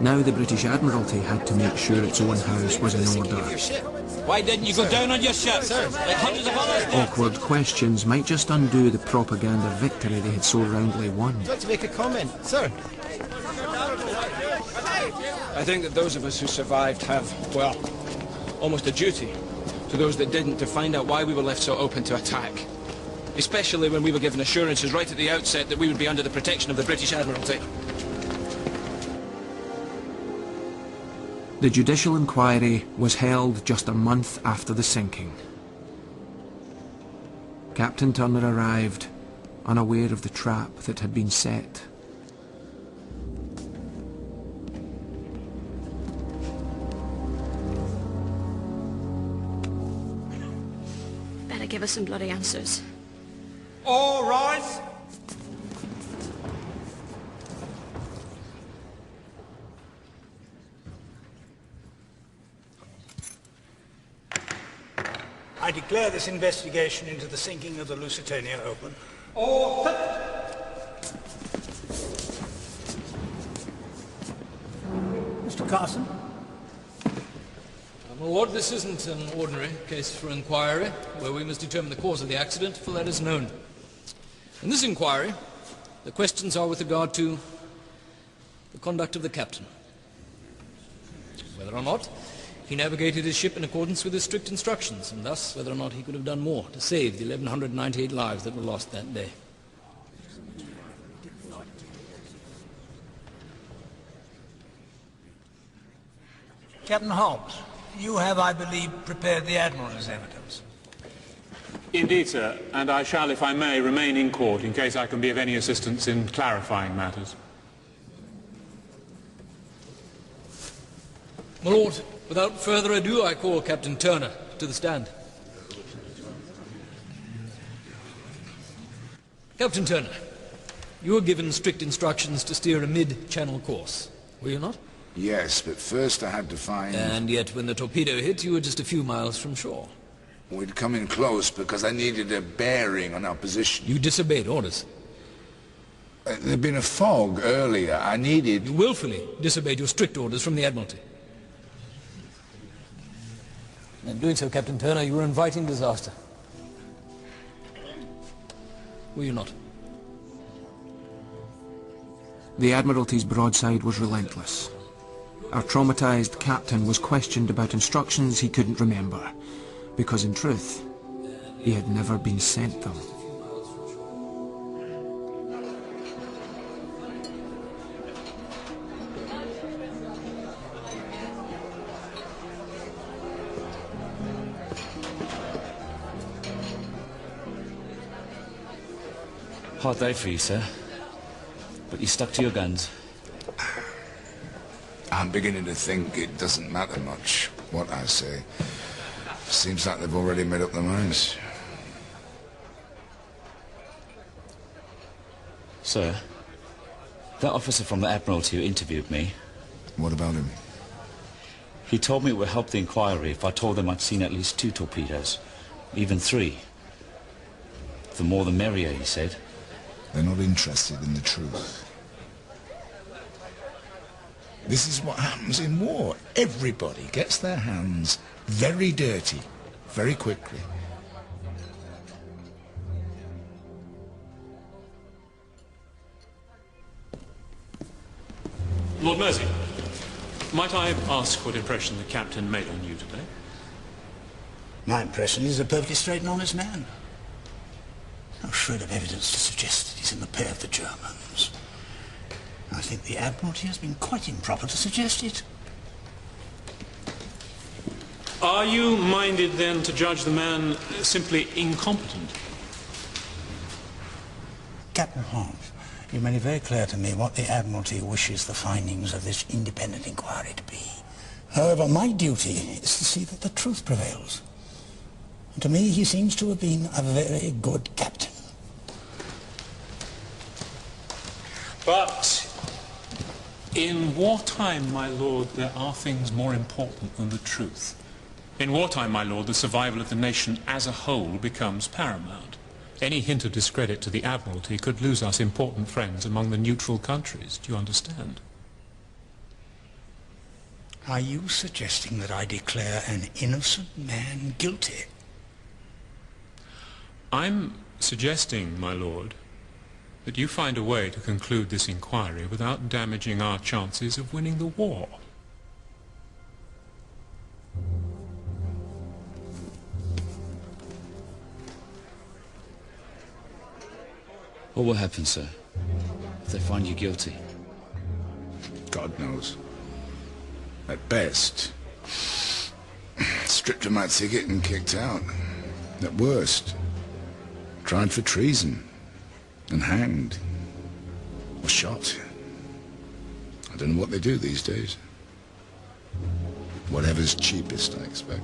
Now the British Admiralty had to make sure its own house was in order. Why didn't you go down on your ship, sir? Like hundreds of others did. Awkward questions might just undo the propaganda victory they had so roundly won. I'd like to make a comment, sir. I think that those of us who survived have, well, almost a duty to those that didn't to find out why we were left so open to attack. Especially when we were given assurances right at the outset that we would be under the protection of the British Admiralty. The judicial inquiry was held just a month after the sinking. Captain Turner arrived, unaware of the trap that had been set. Better give us some bloody answers. All rise. I declare this investigation into the sinking of the Lusitania open. All fit. Mr. Carson? My lord, this isn't an ordinary case for inquiry, where we must determine the cause of the accident, for that is known. In this inquiry, the questions are with regard to the conduct of the captain. Whether or not he navigated his ship in accordance with his strict instructions, and thus whether or not he could have done more to save the 1,198 lives that were lost that day. Captain Holmes, you have, I believe, prepared the Admiral's evidence. Indeed, sir, and I shall, if I may, remain in court in case I can be of any assistance in clarifying matters. My lord, without further ado, I call Captain Turner to the stand. Captain Turner, you were given strict instructions to steer a mid-channel course, were you not? Yes, but first I had to find... And yet when the torpedo hit, you were just a few miles from shore. We'd come in close because I needed a bearing on our position. You disobeyed orders. There'd been a fog earlier. I needed... You willfully disobeyed your strict orders from the Admiralty. In doing so, Captain Turner, you were inviting disaster. Were you not? The Admiralty's broadside was relentless. Our traumatized captain was questioned about instructions he couldn't remember, because in truth, he had never been sent them. Hard day for you, sir. But you stuck to your guns. I'm beginning to think it doesn't matter much what I say. Seems like they've already made up their minds. Sir, that officer from the Admiralty who interviewed me... What about him? He told me it would help the inquiry if I told them I'd seen at least 2 torpedoes. Even 3. The more the merrier, he said. They're not interested in the truth. This is what happens in war. Everybody gets their hands very dirty, very quickly. Lord Mersey, might I ask what impression the captain made on you today? My impression is a perfectly straight and honest man. No shred of evidence to suggest that he's in the pay of the Germans. I think the Admiralty has been quite improper to suggest it. Are you minded then to judge the man simply incompetent? Captain Holmes, you made it very clear to me what the Admiralty wishes the findings of this independent inquiry to be. However, my duty is to see that the truth prevails. And to me, he seems to have been a very good captain. But in wartime, my lord, there are things more important than the truth. In wartime, my lord, the survival of the nation as a whole becomes paramount. Any hint of discredit to the Admiralty could lose us important friends among the neutral countries. Do you understand? Are you suggesting that I declare an innocent man guilty? I'm suggesting, my lord, that you find a way to conclude this inquiry without damaging our chances of winning the war. What will happen, sir, if they find you guilty? God knows. At best, stripped of my ticket and kicked out. At worst, tried for treason and hanged or shot. I don't know what they do these days. Whatever's cheapest, I expect.